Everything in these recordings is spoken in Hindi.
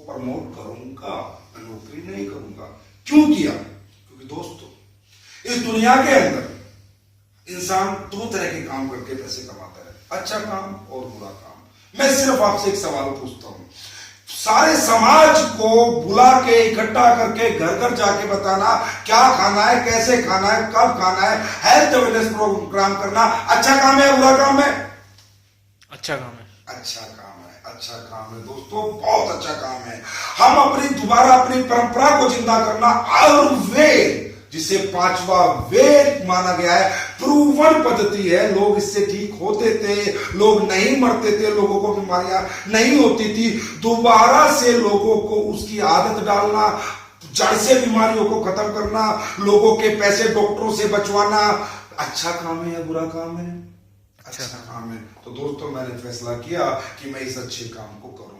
प्रमोट करूंगा, मैं नौकरी नहीं करूंगा। क्यों किया? क्योंकि दोस्तों इस दुनिया के अंदर इंसान दो तरह के काम करके पैसे कमाता है, अच्छा काम और बुरा काम। मैं सिर्फ आपसे एक सवाल पूछता हूं, सारे समाज को बुला के इकट्ठा करके घर घर जाके बताना क्या खाना है, कैसे खाना है, कब खाना है, हेल्थ अवेयरनेस प्रोग्राम करना अच्छा काम है, बुरा काम है? अच्छा काम है। अच्छा काम है, अच्छा काम है दोस्तों, बहुत अच्छा काम है। हम दोबारा अपनी परंपरा को जिंदा करना, आयुर्वेद जिसे पांचवा वेद माना गया है, प्रूवन पद्धति है। लोग इससे ठीक होते थे, लोग नहीं मरते थे, लोगों को बीमारियां नहीं होती थी। दोबारा से लोगों को उसकी आदत डालना, जड़ से बीमारियों को खत्म करना, लोगों के पैसे डॉक्टरों से बचवाना, अच्छा काम है या बुरा काम है? अच्छा काम है। तो दोस्तों मैंने फैसला किया कि मैं इस अच्छे काम को करूंगा।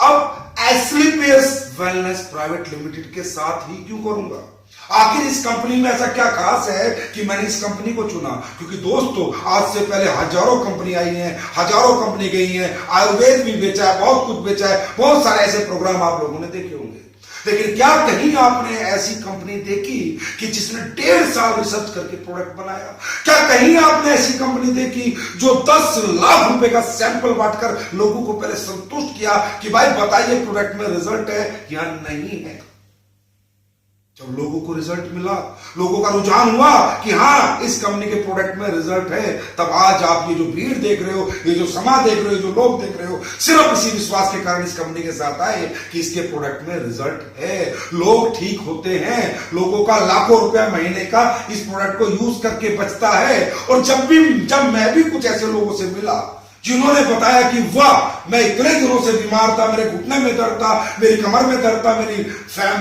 अब एस्क्लेपियस वेलनेस प्राइवेट लिमिटेड के साथ ही क्यों करूंगा? आखिर इस कंपनी में ऐसा क्या खास है कि मैंने इस कंपनी को चुना? क्योंकि दोस्तों आज से पहले हजारों कंपनी आई हैं, हजारों कंपनी गई हैं, आयुर्वेद भी बेचा है, बहुत कुछ बेचा है, बहुत सारे ऐसे प्रोग्राम आप लोगों ने देखे होंगे। लेकिन क्या कहीं आपने ऐसी कंपनी देखी कि जिसने 1.5 साल रिसर्च करके प्रोडक्ट बनाया? क्या कहीं आपने ऐसी कंपनी देखी जो 10 लाख रुपए का सैंपल बांटकर लोगों को पहले संतुष्ट किया कि भाई बताइए प्रोडक्ट में रिजल्ट है या नहीं है? जब लोगों को रिजल्ट मिला, लोगों का रुझान हुआ कि हाँ इस कंपनी के प्रोडक्ट में रिजल्ट है, तब आज आप ये जो भीड़ देख रहे हो, ये जो समाज देख रहे हो, जो लोग देख रहे हो, सिर्फ इसी विश्वास के कारण इस कंपनी के साथ आए कि इसके प्रोडक्ट में रिजल्ट है, लोग ठीक होते हैं, लोगों का लाखों रुपया महीने का इस प्रोडक्ट को यूज करके बचता है। और जब मैं भी कुछ ऐसे लोगों से मिला जिन्होंने बताया कि वाह मैं इतने दिनों से बीमार था, मेरे घुटने में दर्द था, मेरी कमर में दर्द था, मेरी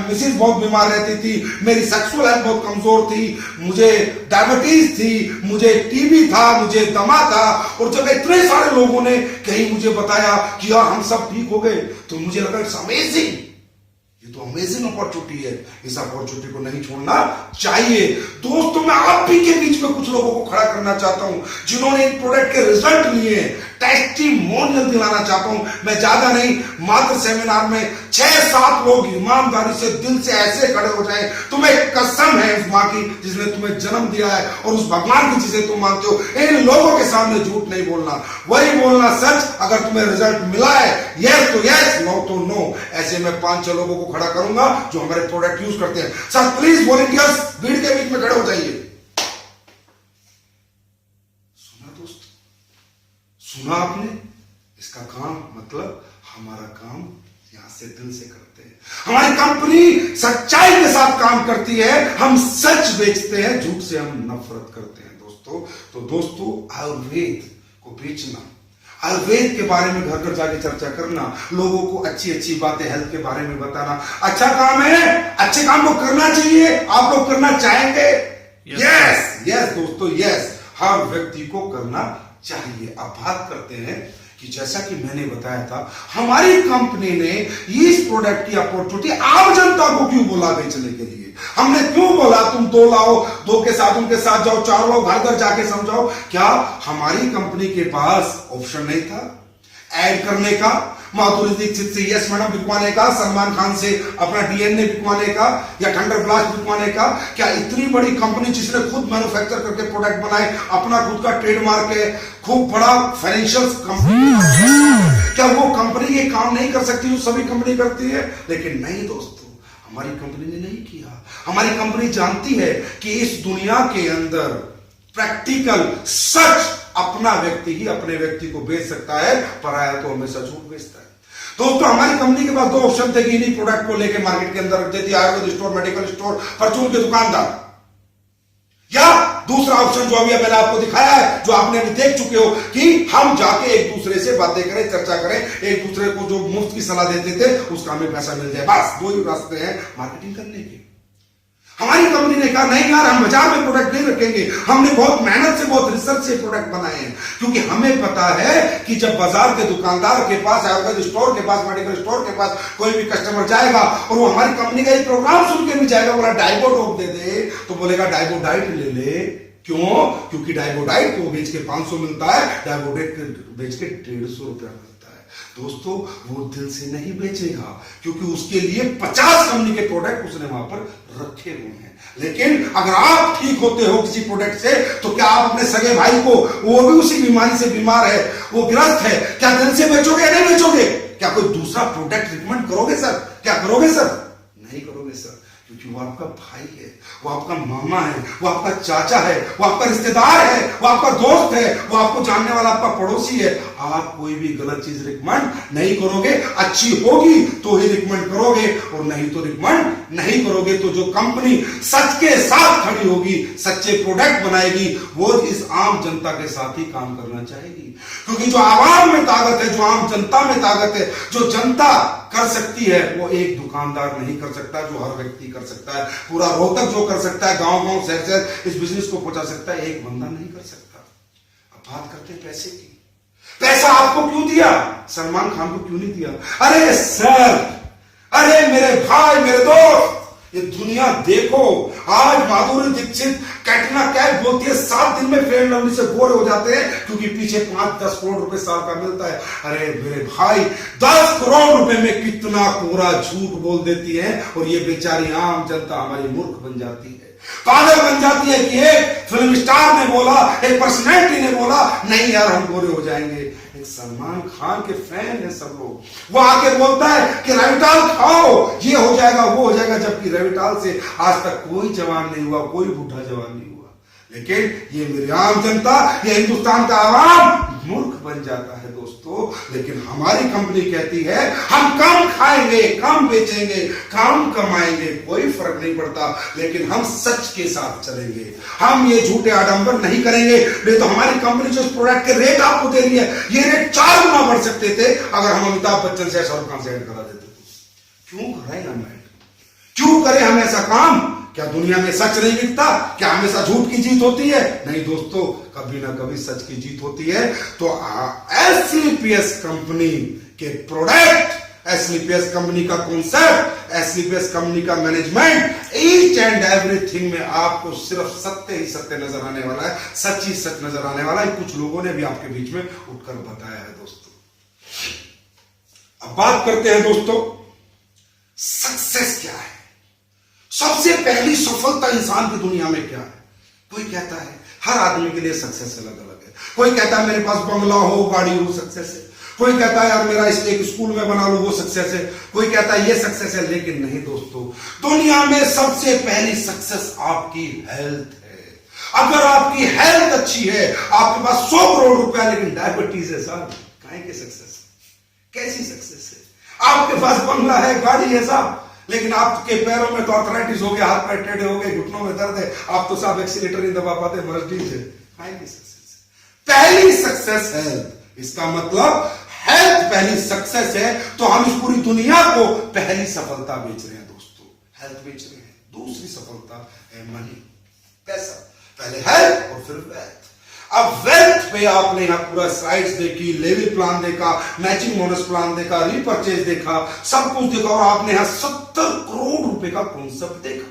मिसेज बहुत बीमार रहती थी, मेरी सेक्सुअल हेल्थ बहुत कमजोर थी, मुझे डायबिटीज थी, मुझे टीबी था, मुझे दमा था। और जब इतने सारे लोगों ने कहीं मुझे बताया कि यार हम सब ठीक हो गए, तो मुझे लगा इट्स अमेजिंग, ये तो अमेजिंग अपॉर्चुनिटी है, इस अपॉर्चुनिटी को नहीं छोड़ना चाहिए। दोस्तों मैं आप भी के बीच में कुछ लोगों को खड़ा करना चाहता हूं जिन्होंने इन प्रोडक्ट के रिजल्ट लिए, टेस्टिमोनियल दिलाना चाहता हूं। मैं ज्यादा नहीं, मात्र सेमिनार में 6-7 लोग ईमानदारी से दिल से ऐसे खड़े हो जाए, तुम्हें कसम है उस मां की जिसने तुम्हें जन्म दिया है और उस भगवान की जिसे तुम मानते हो, इन लोगों के सामने झूठ नहीं बोलना, वही बोलना सच। अगर तुम्हें रिजल्ट मिला है यस तो यस, नो तो नो। ऐसे में 5-6 लोगों को खड़ा करूंगा जो हमारे प्रोडक्ट यूज करते हैं। सर प्लीज वॉलंटियर्स भीड़ के बीच में खड़े हो जाइए। सुना दोस्त, सुना आपने? इसका काम मतलब हमारा काम यहां से दिल से करते हैं। हमारी कंपनी सच्चाई के साथ काम करती है, हम सच बेचते हैं, झूठ से हम नफरत करते हैं दोस्तों। तो दोस्तों आयुर्वेद को बेचना, आयुर्वेद के बारे में घर घर जाके चर्चा करना, लोगों को अच्छी अच्छी बातें हेल्थ के बारे में बताना अच्छा काम है। अच्छे काम को करना चाहिए, आप लोग करना चाहेंगे? यस यस दोस्तों, यस, हर व्यक्ति को करना चाहिए। अब बात करते हैं कि जैसा कि मैंने बताया था, हमारी कंपनी ने इस प्रोडक्ट की अपॉर्चुनिटी आम जनता को क्यों बोला बेचने के लिए? हमने क्यों बोला तुम 2 लाओ, 2 के साथ उनके साथ जाओ, 4 लाओ, घर घर जाके समझाओ? क्या हमारी कंपनी के पास ऑप्शन नहीं था ऐड करने का? माधुरी दीक्षित से यस मैडम बिकवाने का, सलमान खान से अपना डीएनए बिकवाने का, या थंडर ब्लास्ट बिकवाने का? क्या इतनी बड़ी कंपनी जिसने खुद मैन्युफैक्चर करके प्रोडक्ट बनाए, अपना खुद का ट्रेडमार्क है, खूब बड़ा फाइनेंशियल कंपनी, क्या वो कंपनी ये काम नहीं कर सकती जो सभी कंपनी करती है? लेकिन नहीं दोस्तों, हमारी कंपनी ने नहीं किया। हमारी कंपनी जानती है कि इस दुनिया के अंदर प्रैक्टिकल सच अपना व्यक्ति ही अपने व्यक्ति को बेच सकता है, पराया तो हमेशा झूठ बेचता है। दोस्तों हमारी कंपनी के पास 2 ऑप्शन थे कि इन्हीं प्रोडक्ट को लेकर मार्केट के अंदर रख देती, आयुर्वेद स्टोर, मेडिकल स्टोर, परचून के दुकानदार, या दूसरा ऑप्शन जो अभी मैंने आपको दिखाया है, जो आपने अभी देख चुके हो, कि हम जाके एक दूसरे से बातें करें, चर्चा करें, एक दूसरे को जो मुफ्त की सलाह देते थे उसका हमें पैसा मिल जाए। बस 2 ही रास्ते हैं मार्केटिंग करने के। हमारी कंपनी ने कहा नहीं यार, हम बाजार में प्रोडक्ट नहीं रखेंगे। हमने बहुत मेहनत से, बहुत रिसर्च से प्रोडक्ट बनाए हैं, क्योंकि हमें पता है कि जब बाजार के दुकानदार के पास, आयुर्वेद स्टोर के पास, मेडिकल स्टोर के पास कोई भी कस्टमर जाएगा और वो हमारी कंपनी का एक प्रोग्राम सुन के भी जाएगा, बोला डाइबोडोप दे दे, तो बोलेगा डाइबोडाइट ले ले। क्यों? क्योंकि डाइबोडाइट को बेच के 500 मिलता है, डाइबोडेट बेच के 150 रुपया मिलता है। दोस्तों वो दिल से नहीं बेचेगा, क्योंकि उसके लिए 50 कंपनी के प्रोडक्ट उसने वहां पर रखे हुए हैं। लेकिन अगर आप ठीक होते हो किसी प्रोडक्ट से, तो क्या आप अपने सगे भाई को, वो भी उसी बीमारी से बीमार है, वो ग्रस्त है, क्या दिल से बेचोगे या नहीं बेचोगे? क्या कोई दूसरा प्रोडक्ट रिकमेंड करोगे सर? क्या करोगे सर? नहीं करोगे सर, क्योंकि वो आपका भाई है, वो आपका मामा है, वो आपका चाचा है, वो आपका रिश्तेदार है, वो आपका दोस्त है, वो आपको जानने वाला आपका पड़ोसी है। आप कोई भी गलत चीज रिकमेंड नहीं करोगे, अच्छी होगी तो ही रिकमेंड करोगे, और नहीं तो रिकमेंड नहीं करोगे। तो जो कंपनी सच के साथ खड़ी होगी, सच्चे प्रोडक्ट बनाएगी, वो इस आम जनता के साथ ही काम करना चाहेगी। क्योंकि जो आवाम में ताकत है, जो आम जनता में ताकत है, जो जनता कर सकती है, वो एक दुकानदार नहीं कर सकता, जो हर व्यक्ति कर सकता है। पूरा रोहतक जो कर सकता है, गांव गांव शहर शहर इस बिजनेस को पहुंचा सकता है, एक बंदा नहीं कर सकता। अब बात करते हैं पैसे की। पैसा आपको क्यों दिया? सलमान खान को क्यों नहीं दिया? अरे सर, अरे मेरे भाई, मेरे दोस्त, ये दुनिया देखो। आज माधुरी दीक्षित, कैटरीना कैफ बोलती है 7 दिन में फेयर लवली से बोर हो जाते हैं, क्योंकि पीछे 5-10 करोड़ रुपए साल का मिलता है। अरे मेरे भाई, 10 करोड़ रुपए में कितना कोरा झूठ बोल देती है, और ये बेचारी आम जनता हमारी मूर्ख बन जाती है, पागल बन जाती है कि एक फिल्म स्टार ने बोला, एक पर्सनैलिटी ने बोला, नहीं यार हम गोरे हो जाएंगे। एक सलमान खान के फैन है सब लोग, वो आके बोलता है कि रेविटाल खाओ, ये हो जाएगा, वो हो जाएगा, जबकि रेविटाल से आज तक कोई जवान नहीं हुआ, कोई बूढ़ा जवान नहीं हुआ। लेकिन ये मेरी आम जनता, ये हिंदुस्तान का आवाम मूर्ख बन जाता है दोस्तों। लेकिन हमारी कंपनी कहती है हम कम खाएंगे, कम बेचेंगे, कम कमाएंगे, कोई फर्क नहीं पड़ता, लेकिन हम सच के साथ चलेंगे, हम ये झूठे आडंबर नहीं करेंगे। नहीं तो हमारी कंपनी जो इस प्रोडक्ट के रेट आपको दे रही है, ये रेट 4 गुना बढ़ सकते थे अगर हम अमिताभ बच्चन से, शाहरुख खान से ऐड करा देते। क्यों करें हम ऐड? क्यों करें हम ऐसा काम? क्या दुनिया में सच नहीं बिकता? क्या हमेशा झूठ की जीत होती है? नहीं दोस्तों, कभी ना कभी सच की जीत होती है। तो एसलीपीएस कंपनी के प्रोडक्ट, एसलीपीएस कंपनी का कॉन्सेप्ट, एसलीपीएस कंपनी का मैनेजमेंट, ईच एंड एवरीथिंग में आपको सिर्फ सत्य ही सत्य नजर आने वाला है, सच ही सच नजर आने वाला है। कुछ लोगों ने भी आपके बीच में उठकर बताया है दोस्तों। अब बात करते हैं दोस्तों, सक्सेस क्या है? सबसे पहली सफलता इंसान की दुनिया में क्या है? कोई कहता है, हर आदमी के लिए सक्सेस अलग अलग है। कोई कहता है मेरे पास बंगला हो, गाड़ी हो, सक्सेस है। कोई कहता है यार मेरा एक स्कूल में बना लो, वो सक्सेस है। कोई कहता है ये सक्सेस है। लेकिन नहीं दोस्तों, दुनिया में सबसे पहली सक्सेस आपकी हेल्थ है। अगर आपकी हेल्थ अच्छी है, आपके पास 100 करोड़ रुपया लेकिन डायबिटीज है साहब, काहे के सक्सेस? कैसी सक्सेस है? आपके पास बंगला है, गाड़ी है साहब, लेकिन आपके पैरों में तो आर्थराइटिस हो गया, हाथ पैर टेढ़े हो गए, घुटनों में दर्द है, आप तो साहब एक्सीलेटर नहीं दबा पाते, मर्सिडीज है। पहली सक्सेस, पहली सक्सेस हेल्थ। इसका मतलब हेल्थ पहली सक्सेस है, तो हम इस पूरी दुनिया को पहली सफलता बेच रहे हैं दोस्तों, हेल्थ बेच रहे हैं। दूसरी सफलता है मनी, पैसा। पहले हेल्थ और फिर वेल्थ। अब वेल्थ पे आपने यहां पूरा स्लाइड्स देखी, लेवल प्लान देखा, मैचिंग बोनस प्लान देखा, रीपरचेज देखा, सब कुछ देखा, और आपने यहां 70 करोड़ रुपए का कॉन्सेप्ट देखा।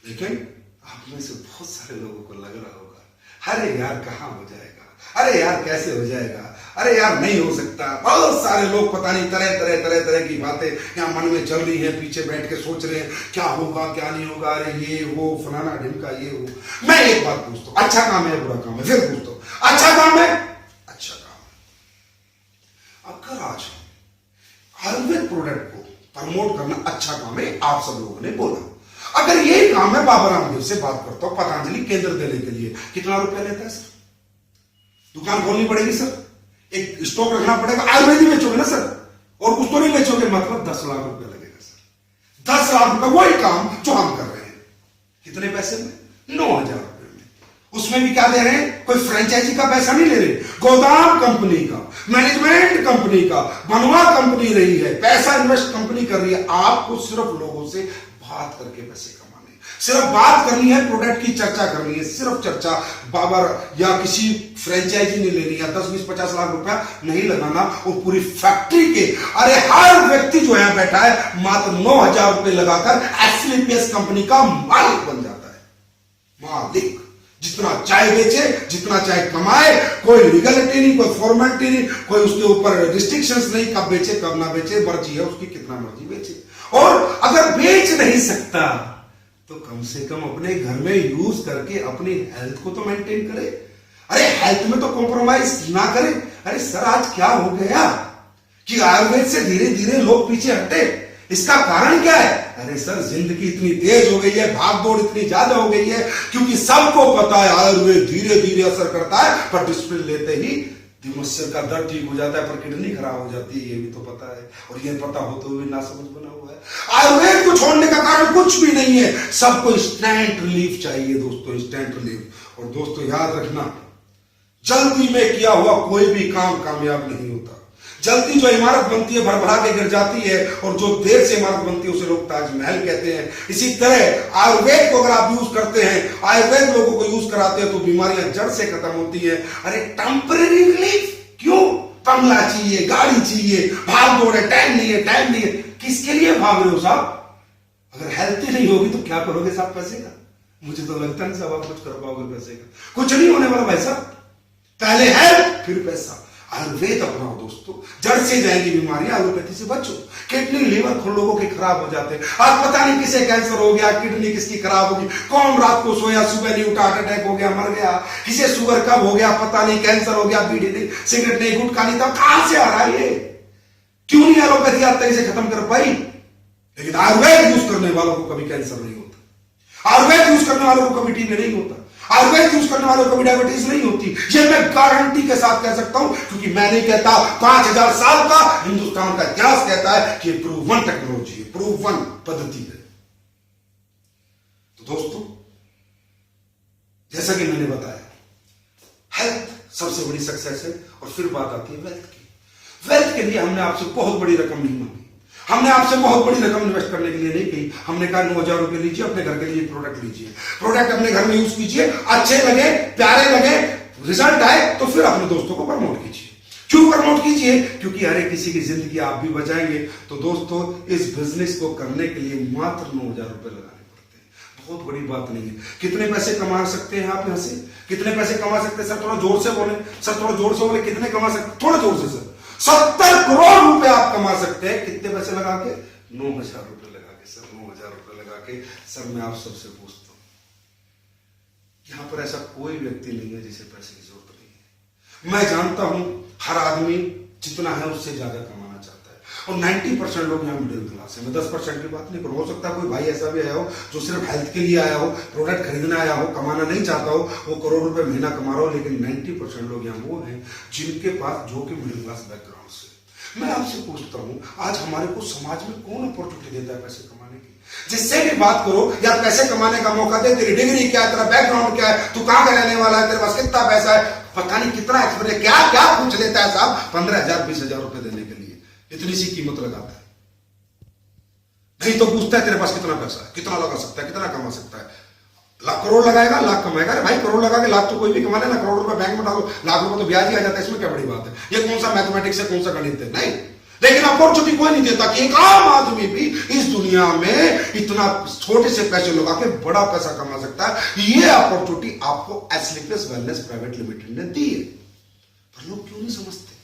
लेकिन आप में से बहुत सारे लोगों को लग रहा होगा, अरे यार कहां हो जाएगा, अरे यार कैसे हो जाएगा, अरे यार नहीं हो सकता। बहुत सारे लोग पता नहीं तरह की बातें यहाँ मन में चल रही है, पीछे बैठ के सोच रहे हैं क्या होगा क्या नहीं होगा, अरे ये वो फलाना ढिमका ये वो। मैं एक बात पूछता हूं, अच्छा काम है बुरा काम है? फिर पूछता हूं, अच्छा काम है? अच्छा काम है। अगर आज आयुर्वेद प्रोडक्ट को प्रमोट करना अच्छा काम है, आप सब लोगों ने बोला, अगर ये काम है, बाबा रामदेव से बात करता हूं, पतंजलि केंद्र देने के लिए कितना रुपया लेता है सर? दुकान खोलनी पड़ेगी सर, एक स्टॉक रखना पड़ेगा, आयुर्वेद ही बेचोगे ना सर, और कुछ तो नहीं बेचोगे, मतलब 10 लाख रुपया लगेगा सर। 10 लाख रुपया वही काम जो हम कर रहे हैं, कितने पैसे में? 9,000 रुपए में। उसमें भी क्या दे रहे हैं? कोई फ्रेंचाइजी का पैसा नहीं ले रहे, गोदाम कंपनी का, मैनेजमेंट कंपनी का, बनवा कंपनी रही है, पैसा इन्वेस्ट कंपनी कर रही है। आपको सिर्फ लोगों से बात करके पैसे कमाने, सिर्फ बात करनी है, प्रोडक्ट की चर्चा करनी है, सिर्फ चर्चा। बाबर या किसी फ्रेंचाइजी नहीं लेनी है, 10, 20, 50 लाख रुपया नहीं लगाना, और पूरी फैक्ट्री के, अरे हर व्यक्ति जो यहां बैठा है मात्र 9,000 रुपए लगाकर एसलीपीएस कंपनी का मालिक बन जाता है। मालिक जितना चाहे बेचे, जितना चाहे कमाए, कोई लीगलिटी नहीं, कोई फॉर्मेलिटी नहीं, कोई उसके ऊपर रिस्ट्रिक्शंस नहीं, कब बेचे कब ना बेचे, मर्जी है उसकी, कितना मर्जी बेचे। और अगर बेच नहीं सकता तो कम से कम अपने घर में यूज करके अपनी हेल्थ को तो मेंटेन करे। अरे हेल्थ में तो कॉम्प्रोमाइज ना करे। अरे सर आज क्या हो गया कि आयुर्वेद से धीरे धीरे लोग पीछे हटे, इसका कारण क्या है? अरे सर जिंदगी इतनी तेज हो गई है, भागदौड़ इतनी ज्यादा हो गई है, क्योंकि सबको पता है आयुर्वेद धीरे धीरे असर करता है, पर डिसिप्लिन लेते ही दिमस्यर का दर्द ठीक हो जाता है, पर किडनी खराब हो जाती है, ये भी तो पता है। और ये पता होते हुए ना समझ बना हुआ है। आयुर्वेद को छोड़ने का कारण कुछ भी नहीं है, सबको इंस्टेंट रिलीफ चाहिए दोस्तों, इंस्टेंट रिलीफ। और दोस्तों याद रखना, जल्दी में किया हुआ कोई भी काम कामयाब नहीं होता। जल्दी जो इमारत बनती है भरभरा के गिर जाती है, और जो देर से इमारत बनती है उसे लोग ताजमहल कहते हैं। इसी तरह आयुर्वेद को अगर आप यूज करते हैं, आयुर्वेद लोगों को यूज कराते हैं, तो बीमारियां जड़ से खत्म होती है। अरे टेम्परेरी रिलीफ क्यों? बंगला चाहिए, गाड़ी चाहिए, भाग दौड़ है, टाइम नहीं है, टाइम नहीं है, किसके लिए भाग रहे हो साहब? अगर हेल्थ ही नहीं होगी तो क्या करोगे साहब पैसे का? मुझे तो लगता नहीं साहब आप कुछ कर पाओगे पैसे का, कुछ नहीं होने वाला भाई साहब। पहले हेल्थ फिर पैसा। आयुर्वेद अपनाओ दोस्तों, जड़ से जाएगी बीमारियां, एलोपैथी से बचो। किडनी लीवर खुद लोगों के खराब हो जाते हैं, आज पता नहीं किसे कैंसर हो गया, किडनी किसकी खराब होगी, कौन रात को सोया सुबह नहीं उठा, हार्ट अटैक हो गया मर गया, किसे शुगर कब हो गया पता नहीं, कैंसर हो गया, बीड़ी नहीं, सिगरेट नहीं, गुटखा नहीं था, कहां से आ रहा है ये? क्यों नहीं एलोपैथी आज तक इसे खत्म कर पाई? लेकिन आयुर्वेद यूज करने वालों को कभी कैंसर नहीं होता, आयुर्वेद यूज करने वालों को कभी टीबी नहीं होता, आयुर्वेद यूज करने वालों को कभी डायबिटीज नहीं होती। ये मैं गारंटी के साथ कह सकता हूं, क्योंकि मैं नहीं कहता, 5000 साल का हिंदुस्तान का इतिहास कहता है कि प्रूवन टेक्नोलॉजी है, प्रूवन पद्धति है। तो दोस्तों जैसा कि मैंने बताया, हेल्थ सबसे बड़ी सक्सेस है। और फिर बात आती है वेल्थ की। वेल्थ के लिए हमने आपसे बहुत बड़ी रकम नहीं मांगी, हमने आपसे बहुत बड़ी रकम इन्वेस्ट करने के लिए नहीं कही। हमने कहा 9000 रुपए लीजिए, अपने घर के लिए प्रोडक्ट लीजिए, प्रोडक्ट अपने घर में यूज कीजिए, अच्छे लगे, प्यारे लगे, रिजल्ट आए तो फिर अपने दोस्तों को प्रमोट कीजिए। क्यों प्रमोट कीजिए? क्योंकि हर एक किसी की जिंदगी आप भी बचाएंगे। तो दोस्तों इस बिजनेस को करने के लिए मात्र 9000 रुपए लगाने पड़ते हैं, बहुत बड़ी बात नहीं है। कितने पैसे कमा सकते हैं आप यहां से? कितने पैसे कमा सकते हैं सर? थोड़ा जोर से बोले सर, थोड़ा जोर से बोले, कितने कमा सकते? थोड़ा जोर से सर। 70 करोड़ रुपए आप कमा सकते हैं। कितने पैसे लगा के? 9000 रुपए लगा के सर, 9000 रुपए लगा के। सर मैं आप सबसे पूछता हूं, यहां पर ऐसा कोई व्यक्ति नहीं है जिसे पैसे की जरूरत नहीं है। मैं जानता हूं हर आदमी जितना है उससे ज्यादा कमाना चाहता है, और 90% लोग यहाँ मिडिल क्लास है। मैं 10% की बात नहीं करूं, हो सकता है कोई भाई ऐसा भी आया हो जो सिर्फ हेल्थ के लिए आया हो, प्रोडक्ट खरीदने आया हो, कमाना नहीं चाहता हो, वो करोड़ रुपए महीना कमा रहा हो। लेकिन 90% लोग यहाँ वो हैं जिनके पास, जो कि मिडिल क्लास बैकग्राउंड से। मैं आपसे पूछता हूं, आज हमारे को समाज में कौन अपॉर्चुनिटी देता है पैसे कमाने की? जिससे भी बात करो यार पैसे कमाने का मौका दे, तेरी डिग्री क्या है, तेरा बैकग्राउंड क्या है, तू कहां का रहने वाला है, तेरे पास कितना पैसा है, पता नहीं कितना एक्सपीरियंस, क्या क्या पूछ लेता है साहब। 15,000 20,000 रुपए देने के लिए इतनी सी कीमत लगाता है। नहीं तो पूछता है तेरे पास कितना पैसा है, कितना लगा सकता है, कितना कमा सकता है। लाख करोड़ लगाएगा, लाख कमाएगा। अरे भाई करोड़ लगा के लाख तो कोई भी कमा लेना, करोड़ रुपए बैंक में डालो, लाख रुपए तो ब्याज ही आ जाता है, इसमें क्या बड़ी बात है? ये कौन सा मैथमेटिक्स है, कौन सा गणित है? नहीं। लेकिन अपॉर्चुनिटी कोई नहीं देता कि एक आम आदमी भी इस दुनिया में इतना छोटे से पैसे लगा के बड़ा पैसा कमा सकता है। ये अपॉर्चुनिटी आपको एस्लीपियस वेलनेस प्राइवेट लिमिटेड ने दी है, पर लोग क्यों नहीं समझते?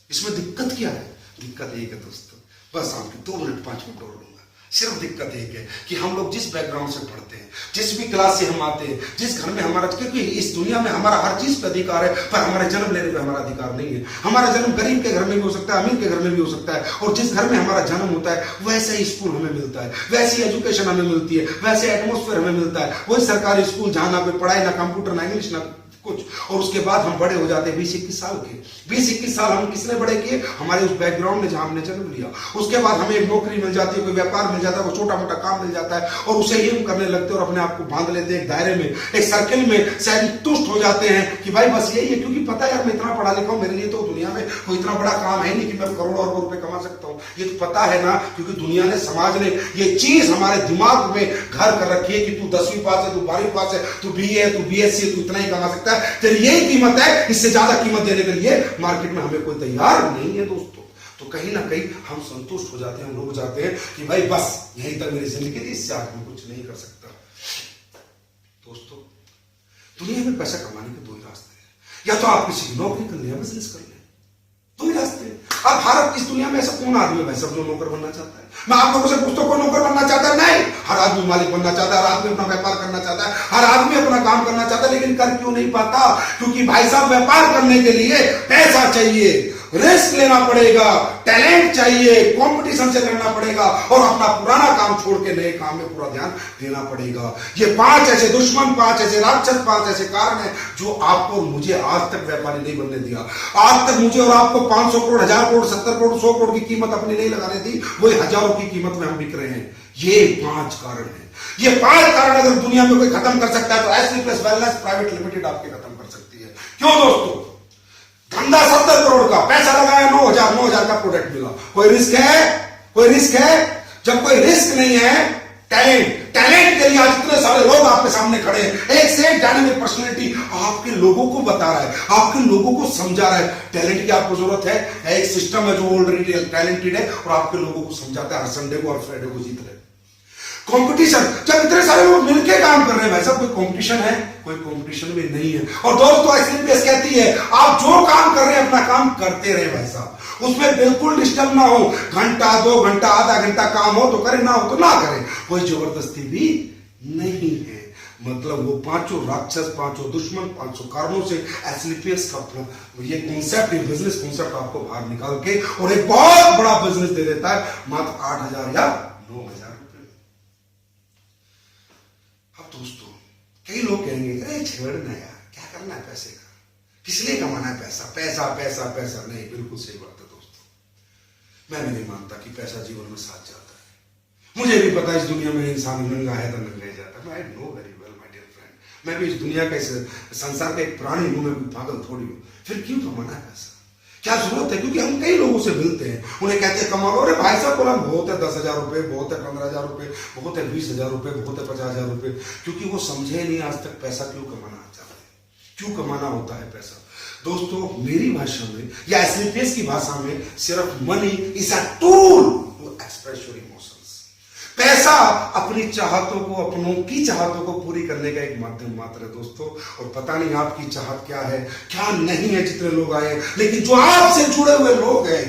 इसमें दिक्कत क्या है? दिक्कत एक है दोस्तों, बस आपके 2 मिनट 5 मिनट और लूंगा। सिर्फ दिक्कत एक है कि हम लोग जिस बैकग्राउंड से पढ़ते हैं, जिस भी क्लास से हम आते हैं, जिस घर में हमारा, क्योंकि इस दुनिया में हमारा हर चीज पे अधिकार है, पर हमारे जन्म लेने पे हमारा अधिकार नहीं है। हमारा जन्म गरीब के घर में भी हो सकता है, अमीर के घर में भी हो सकता है, और जिस घर में हमारा जन्म होता है वैसे ही स्कूल हमें मिलता है, वैसी एजुकेशन हमें मिलती है, वैसे एटमोस्फेयर हमें मिलता है। वही सरकारी स्कूल जहां ना कोई पढ़ाई, ना कंप्यूटर, ना इंग्लिश, ना कुछ, और उसके बाद हम बड़े हो जाते हैं 20-21 साल के। 20-21 साल हम किसने बड़े किए? हमारे उस बैकग्राउंड में जहां हमने जन्म लिया। उसके बाद हमें एक नौकरी मिल जाती है, कोई व्यापार मिल जाता है, कोई छोटा मोटा काम मिल जाता है, और उसे ही हम करने लगते हैं और अपने आप को बांध लेते हैं एक दायरे में, एक सर्किल में, शायद तुष्ट हो जाते हैं कि भाई बस यही है, क्योंकि पता है यार मैं इतना पढ़ा लिखा हूं, मेरे लिए तो दुनिया में कोई इतना बड़ा काम है नहीं कि मैं करोड़ों अरबों रुपए कमा सकता हूं। ये तो पता है ना, क्योंकि दुनिया ने, समाज ने ये चीज हमारे दिमाग में घर कर रखी है कि तू 10वीं पास है, तू 12वीं पास है, तू BA है, तू BSc है, तू इतना ही कमा सकता है, तेरी यही कीमत है, इससे ज्यादा कीमत देने के लिए मार्केट में हमें कोई तैयार नहीं है दोस्तों। तो कहीं ना कहीं हम संतुष्ट हो जाते हैं, हम रुक जाते हैं कि भाई बस यहीं तक मेरी जिंदगी थी, इससे आगे मैं कुछ नहीं कर सकता। दोस्तों दुनिया में पैसा कमाने के दो ही रास्ते हैं, या तो आप किसी की नौकरी कर ले या बिजनेस कर ले, दो ही रास्ते हैं। अब भारत इस दुनिया में ऐसा कौन आदमी है सब जो नौकर बनना चाहता है? मैं आप लोगों से पूछता हूं, कोई नौकर बनना चाहता है? नहीं, हर आदमी मालिक बनना चाहता है, हर आदमी अपना व्यापार करना चाहता है, हर आदमी अपना काम करना चाहता है, लेकिन कर क्यों नहीं पाता? क्योंकि भाई साहब व्यापार करने के लिए पैसा चाहिए, रिस्क लेना पड़ेगा, टैलेंट चाहिए, कंपटीशन से लड़ना पड़ेगा और अपना पुराना काम छोड़ के नए काम में पूरा ध्यान देना पड़ेगा। ये 5 ऐसे दुश्मन, 5 ऐसे राक्षस, 5 ऐसे कारण हैं जो आपको और मुझे आज तक व्यापारी नहीं बनने दिया। आज तक मुझे और आपको 500 करोड़, 1000 करोड़, 70 करोड़, 100 करोड़ की कीमत अपनी नहीं लगाने दी, वही हजारों की कीमत में हम बिक रहे हैं। ये 5 कारण हैं। ये 5 कारण अगर दुनिया में कोई खत्म कर सकता है तो एसलीपीएस वेलनेस प्राइवेट लिमिटेड आपके खत्म कर सकती है। क्यों दोस्तों? धंधा 70 करोड़ का, पैसा लगाया 9,000 का प्रोडक्ट मिला। कोई रिस्क है? कोई रिस्क है? जब कोई रिस्क नहीं है, टैलेंट के लिए आज इतने सारे लोग आपके सामने खड़े हैं, एक से एक डायनामिक पर्सनैलिटी आपके लोगों को बता रहा है, आपके लोगों को समझा रहा है। टैलेंट की आपको जरूरत है, एक सिस्टम है जो ऑलरेडी टैलेंटेड है और आपके लोगों को समझाता है, हर संडे को और फ्राइडे को जीत रहे। कंपटीशन, जब इतने सारे लोग मिलकर काम कर रहे हैं, भाई साहब कोई कंपटीशन है? कोई कंपटीशन भी नहीं है। और दोस्तों एसलीपीएस कहती है आप जो काम कर रहे हैं अपना काम करते रहे भाई साहब, उसमें बिल्कुल डिस्टर्ब ना हो। घंटा, 2 घंटा, आधा घंटा काम हो तो करें, ना हो तो ना करें, कोई जबरदस्ती भी नहीं है। मतलब वो 5 राक्षस, 5 दुश्मन, 5 कारणों से एसलीपीएस का ये कॉन्सेप्ट, ये बिजनेस कॉन्सेप्ट आपको बाहर निकाल के और एक बहुत बड़ा बिजनेस दे देता है मात्र 8,000 या 9,000 रुपए। अब दोस्तों कई लोग कहेंगे अरे छेड़ना यार, क्या करना है पैसे का, किस लिए कमाना है पैसा, पैसा पैसा पैसा। नहीं, बिल्कुल सही बात है दोस्तों। मैं भी नहीं मानता कि पैसा जीवन में साथ जाता है। मुझे भी पता है इस दुनिया में इंसान नंगा है तो नंगा ही जाता है। I know very well my dear friend, मैं भी इस दुनिया का, इस संसार का एक प्राणी हूं, मैं भी पागल थोड़ी हूं। फिर क्यों कमाना है पैसा? क्या जरूरत है? क्योंकि हम कई लोगों से मिलते हैं, उन्हें कहते हैं कमा लो। अरे भाई साहब बोला बहुत है 10,000 रुपए, बहुत है 15,000 रुपए, बहुत है 20,000 रुपए, बहुत है 50,000 रुपए। क्योंकि वो समझे नहीं आज तक पैसा क्यों कमाना चाहते हैं, क्यों कमाना होता है पैसा। दोस्तों मेरी भाषा में या एसलीपीएस की भाषा में सिर्फ money is a tool to express your emotions. पैसा अपनी चाहतों को, अपनों की चाहतों को पूरी करने का एक माध्यम मात्र है दोस्तों। और पता नहीं आपकी चाहत क्या है, क्या नहीं है। जितने लोग आए, लेकिन जो आपसे जुड़े हुए लोग हैं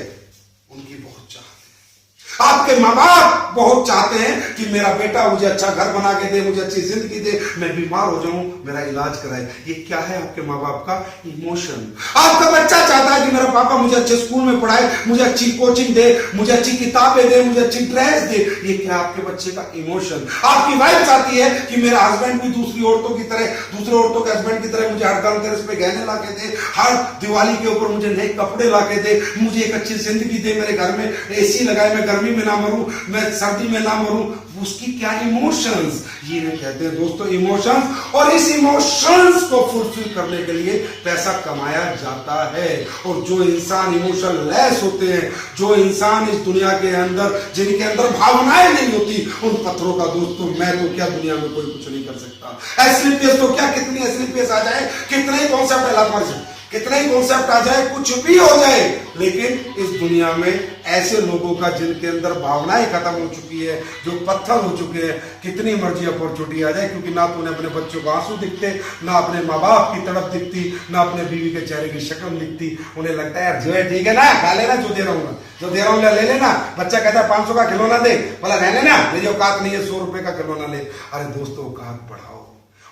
उनकी बहुत चाहत है। आपके माँ बाप बहुत चाहते हैं कि मेरा बेटा मुझे अच्छा घर बना के दे, मुझे अच्छी जिंदगी दे, मैं बीमार हो जाऊं मेरा इलाज कराए। ये क्या है आपके माँ बाप का? इमोशन। आपका बच्चा चाहता है कि मेरा पापा मुझे अच्छे स्कूल में पढ़ाए, मुझे अच्छी कोचिंग दे, मुझे अच्छी किताबें दे, मुझे अच्छी ड्रेस दे। ये क्या आपके बच्चे का इमोशन? आपकी वाइफ चाहती है कि मेरा हस्बैंड भी दूसरी औरतों की तरह, दूसरे औरतों के हस्बैंड की तरह मुझे हर धनतेरस पे गहने ला के दे, हर दिवाली के ऊपर मुझे नए कपड़े ला के दे, मुझे एक अच्छी जिंदगी दे, मेरे घर में एसी लगाए, मैं गर्मी में ना मरूं, मैं सर्दी में ना मरूं। उसकी क्या इमोशंस, ये कहते हैं दोस्तों इमोशंस। और इस इमोशंस को फुलफिल करने के लिए पैसा कमाया जाता है। और जो इंसान इमोशन लेस होते हैं, जो इंसान इस दुनिया के अंदर, जिनके अंदर भावनाएं नहीं होती, उन पत्थरों का दोस्तों मैं तो क्या दुनिया में कोई कुछ नहीं कर सकता। एसलीपीएस तो क्या, कितनी एसलीपीएस आ जाए, कितने ही कॉन्सेप्ट है, कितने ही कॉन्सेप्ट आ जाए, कुछ भी हो जाए, लेकिन इस दुनिया में ऐसे लोगों का जिनके अंदर भावनाएं खत्म हो चुकी है, जो पत्थर हो चुके हैं, कितनी मर्जी अपॉर्चुनिटी आ जाए, क्योंकि ना तो उन्हें अपने बच्चों को आंसू दिखते, ना अपने माँ बाप की तड़प दिखती, ना अपने बीवी के चेहरे की शक्ल दिखती। उन्हें लगता है यार जो है ठीक है ना, खा लेना, जो दे रहा हूँ जो दे रहा हूँ ले लेना। बच्चा कहता है 500 का खिलौना दे, बोला रहने ना, मेरी औकात नहीं है 100 रुपए का खिलौना ले। अरे दोस्तों औकात बढ़ाओ,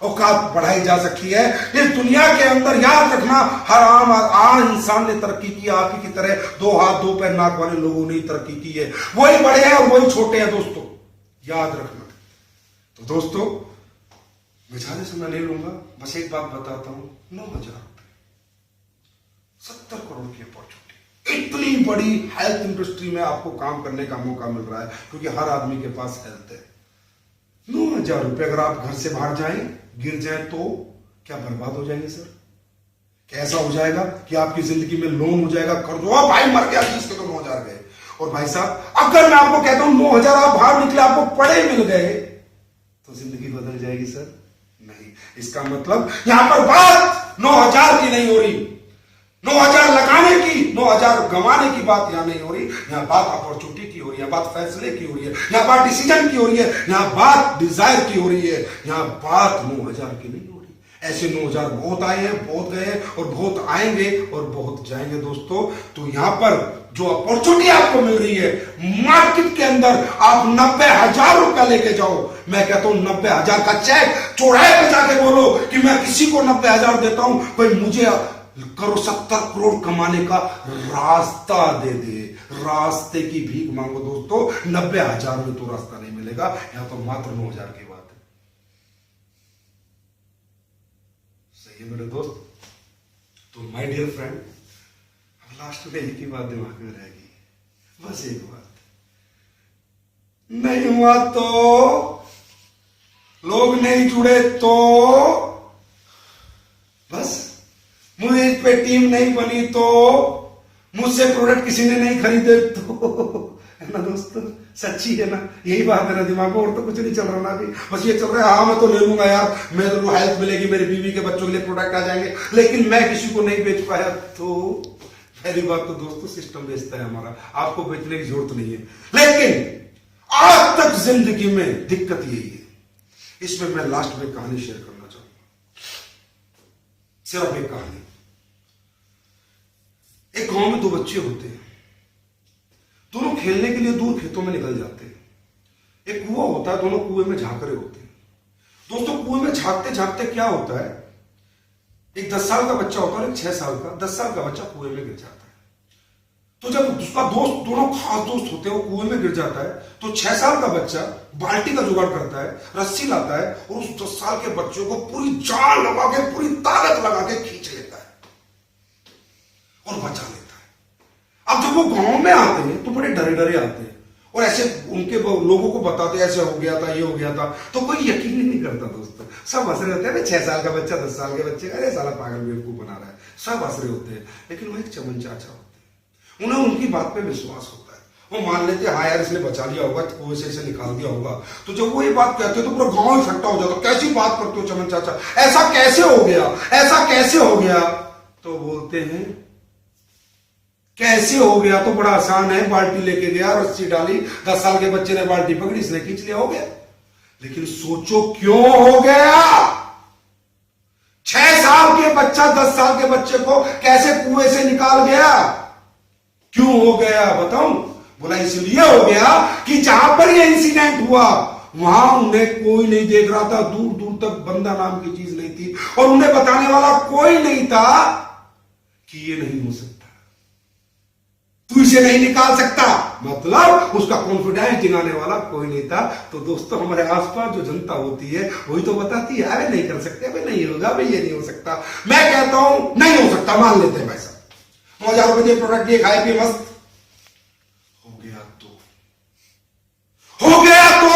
औकात बढ़ाई जा सकती है। इस दुनिया के अंदर याद रखना, हर आम इंसान ने तरक्की की, आप ही की तरह 2 हाथ 2 पैर नाक वाले लोगों ने तरक्की की है। वही बड़े हैं और वही छोटे हैं दोस्तों, याद रखना। तो दोस्तों मैं ज्यादा समय नहीं लूंगा, बस एक बात बताता हूं, 9,000 रुपए, 70 करोड़ की अपॉर्चुनिटी, इतनी बड़ी हेल्थ इंडस्ट्री में आपको काम करने का मौका मिल रहा है, क्योंकि हर आदमी के पास हेल्थ है। 9,000 रुपए अगर आप घर से बाहर जाएं, गिर जाए तो क्या बर्बाद हो जाएंगे सर? कैसा हो जाएगा कि आपकी जिंदगी में लोन हो जाएगा, कर्ज हो, भाई मर गया जिसके तो 9,000 गए। और भाई साहब अगर मैं आपको कहता हूं 9,000 आप बाहर निकले, आपको पड़े मिल गए, तो जिंदगी बदल जाएगी सर? नहीं। इसका मतलब यहां पर बात 9,000 की नहीं हो रही, 9,000 लगाने की, 9,000 गंवाने की बात यहां नहीं हो रही। यहां बात अपॉर्चुनिटी की हो रही है, बात फैसले की हो रही है, यहां बात डिसीजन की हो रही है, यहां बात डिजायर की हो रही है, यहां बात 9,000 की नहीं हो रही। ऐसे 9,000 बहुत आए हैं, बहुत गए हैं और बहुत आएंगे और बहुत जाएंगे दोस्तों। तो यहां पर जो अपॉर्चुनिटी आपको मिल रही है मार्केट के अंदर, आप 90,000 रुपया लेके जाओ। मैं कहता हूं 90,000 का चेक चौराहे पे जाके बोलो कि मैं किसी को 90,000 देता हूं, कोई मुझे करो 70 करोड़ कमाने का रास्ता दे दे। रास्ते की भीख मांगो दोस्तों, 90,000 में तो रास्ता नहीं मिलेगा, यहां तो मात्र 9,000 की बात है। सही है मेरे दोस्त। तो माय डियर फ्रेंड, अब लास्ट में एक ही बात दिमाग में रहेगी, बस एक बात, नहीं हुआ तो, लोग नहीं जुड़े तो, बस मुझे इस पे टीम नहीं बनी तो, मुझसे प्रोडक्ट किसी ने नहीं खरीदे तो, है ना दोस्तों, सच्ची है ना, यही बात है ना दिमाग में, और तो कुछ नहीं चल रहा ना अभी, बस ये चल रहा है हाँ मैं तो ले लूंगा यार, मेरे को हेल्प मिलेगी, मेरी बीवी के बच्चों के लिए प्रोडक्ट आ जाएंगे, लेकिन मैं किसी को नहीं बेच पाया तो। पहली बात तो दोस्तों सिस्टम बेचता है हमारा, आपको बेचने की जरूरत नहीं है। लेकिन आज तक जिंदगी में दिक्कत यही है। इसमें मैं लास्ट में कहानी शेयर करना चाहूंगा, सिर्फ एक कहानी। एक गांव में 2 बच्चे होते हैं, दोनों खेलने के लिए दूर खेतों में निकल जाते हैं। एक कुआं होता है, दोनों कुएं में झांक रहे होते हैं। दोस्तों कुएं में झांकते झांकते क्या होता है, एक 10 साल का बच्चा होता है, एक 6 साल का, 10 साल का बच्चा कुएं में गिर जाता है। तो जब उसका दोस्त, दोनों खास दोस्त होते हैं, वो कुएं में गिर जाता है, तो 6 साल का बच्चा बाल्टी का जुगाड़ करता है, रस्सी लाता है और उस 10 साल के बच्चे को पूरी जान लगा के, पूरी ताकत लगा के खींच लेता है और बचा लेता है। अब जब वो गांव में आते हैं तो बड़े डरे डरे आते हैं और ऐसे उनके लोगों को बताते ऐसे हो गया था, ये हो गया था, तो कोई यकीन ही नहीं करता दोस्तों। सब हंस रहे होते हैं, 6 साल का बच्चा 10 साल के बच्चे, अरे साला पागल बेवकूफ बना रहा है, सब हंस रहे होते हैं। लेकिन वो एक चमन चाचा होते हैं, उन्हें उनकी बात पे विश्वास होता है, वो मान लेते हैं हाँ यार इसने बचा लिया होगा, कुएं से इसे निकाल दिया होगा। तो जब वो ये बात कहते हैं तो पूरा गांव इकट्ठा हो जाता, कैसी बात करते हो चमन चाचा, ऐसा कैसे हो गया, ऐसा कैसे हो गया? तो बोलते हैं कैसे हो गया तो बड़ा आसान है, बाल्टी लेके गया, रस्सी डाली, 10 साल के बच्चे ने बाल्टी पकड़ी, इसने खींच लिया, हो गया। लेकिन सोचो क्यों हो गया? 6 साल के बच्चा 10 साल के बच्चे को कैसे कुएं से निकाल गया? क्यों हो गया बताऊं? बोला इसलिए हो गया कि जहां पर ये इंसिडेंट हुआ वहां उन्हें कोई नहीं देख रहा था, दूर दूर तक बंदा नाम की चीज नहीं थी और उन्हें बताने वाला कोई नहीं था कि ये नहीं हो सकता, तू इसे नहीं निकाल सकता, मतलब उसका कॉन्फिडेंस दिलाने वाला कोई नहीं था। तो दोस्तों हमारे आसपास जो जनता होती है वही तो बताती है अरे नहीं कर सकते, अरे नहीं होगा भाई, ये नहीं हो सकता। मैं कहता हूं नहीं हो सकता, मान लेते हैं भाई साहब, 9,000 रुपए के प्रोडक्ट ये खाए पिए मस्त हो गया तो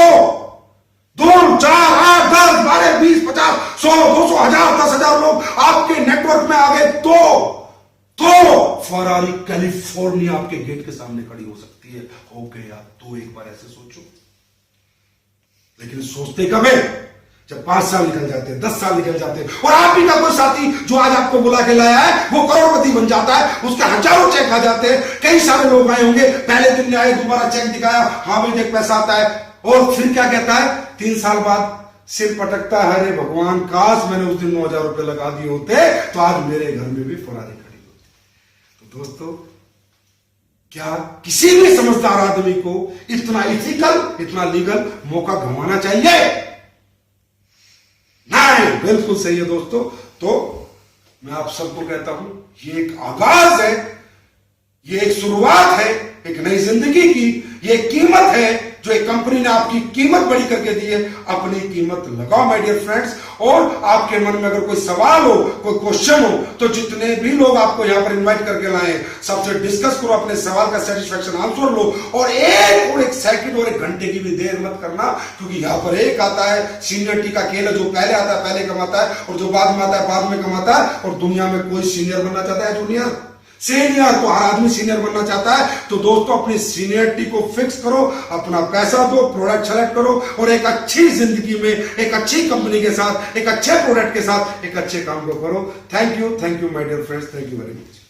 2, 4, 8, 10, 12, 20, 50, 100, 200, 1000, 10,000 लोग आपके नेटवर्क में आ गए तो फरारी कैलिफोर्निया आपके गेट के सामने खड़ी हो सकती है। हो गया तो एक बार ऐसे सोचो। लेकिन सोचते कब है? जब 5 साल निकल जाते हैं, 10 साल निकल जाते हैं और आप ही का कोई साथी जो आज आपको बुला के लाया है वो करोड़पति बन जाता है, उसके हजारों चेक आ जाते हैं। कई सारे लोग आए होंगे, पहले दिन आए, दोबारा चेक दिखाया, हाँ भाई देख पैसा आता है, और फिर क्या कहता है 3 साल बाद सिर पटकता है, अरे भगवान काश मैंने उस दिन 9,000 रुपए लगा दिए होते तो आज मेरे घर में भी फरारी खड़ी होती। तो दोस्तों क्या किसी भी समझदार आदमी को इतना इथिकल, इतना लीगल मौका गंवाना चाहिए? नहीं, बिल्कुल सही है दोस्तों। तो मैं आप सबको कहता हूं ये एक आगाज है, ये एक शुरुआत है एक नई जिंदगी की, ये कीमत है जो एक कंपनी ने आपकी कीमत बड़ी करके दी है। अपनी कीमत लगाओ माय डियर फ्रेंड्स। और आपके मन में अगर कोई सवाल हो, कोई क्वेश्चन हो, तो जितने भी लोग आपको यहां पर इनवाइट करके लाए सबसे डिस्कस करो, अपने सवाल का सेटिस्फेक्शन आंसर लो, और एक सेकंड और 1 घंटे की भी देर मत करना, क्योंकि यहां पर एक आता है सीनियरिटी का खेल है, जो पहले आता है पहले कमाता है और जो बाद में आता है बाद में कमाता है। और दुनिया में कोई सीनियर बनना चाहता है? जूनियर, सीनियर, तो हर आदमी सीनियर बनना चाहता है। तो दोस्तों अपनी सीनियरिटी को फिक्स करो, अपना पैसा दो, प्रोडक्ट सेलेक्ट करो और एक अच्छी जिंदगी में एक अच्छी कंपनी के साथ, एक अच्छे प्रोडक्ट के साथ एक अच्छे काम को करो। Thank you my dear friends, thank you very much.